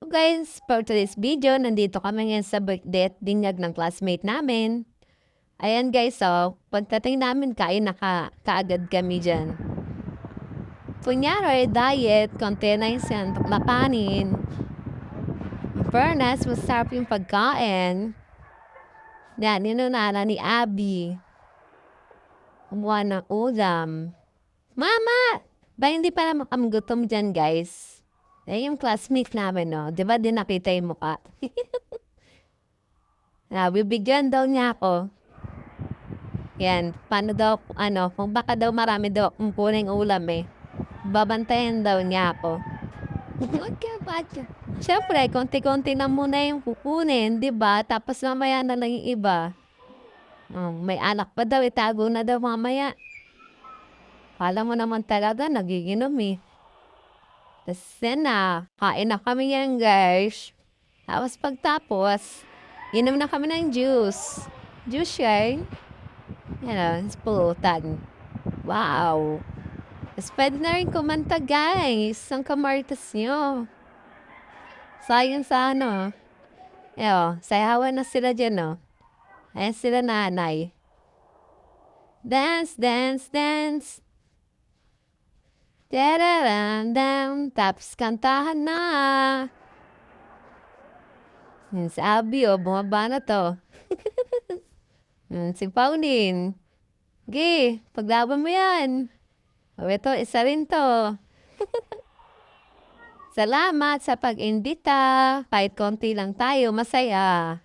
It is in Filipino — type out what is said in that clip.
Guys, for today's video, nandito kami ngayon sa birthday at dinyag ng classmate namin. Ayan guys, pagdating namin kain kaagad kami dyan. Kunyari, diet, konti na yung santok na kanin. In fairness, masarap yung pagkain. Yan, inunana ni Abby. Kumuha ng ulam. Mama! Ba hindi pa naman kami gutom dyan guys. Yan yung classmate namin, no? Di ba din nakita yung mukha? Bibigyan daw niya ako. Yan, paano daw, kung baka daw marami daw akong kuning ulam eh. Babantayan daw niya ako. Siyempre, konti-konti na muna yung kukunin, di ba? Tapos mamaya na lang yung iba. May anak pa daw, itago na daw mamaya. Kala mo naman talaga, nagiginom eh. Tapos kain na kami yan guys. Tapos pagtapos, inom na kami ng juice. Juice yan. Yan pulutan. Wow. Tapos pwede na rin kumanta guys. Ang kamartas nyo. Sayang sa sayawan na sila dyan Ayan sila nanay. Dance, dance, dance. Dam, tapos kantahan na. Si Abby, bumaba na to. Si Pauline. Gi, paglaban mo yan. Ito, isa rin to. Salamat sa pag-imbita. Kahit konti lang tayo, masaya.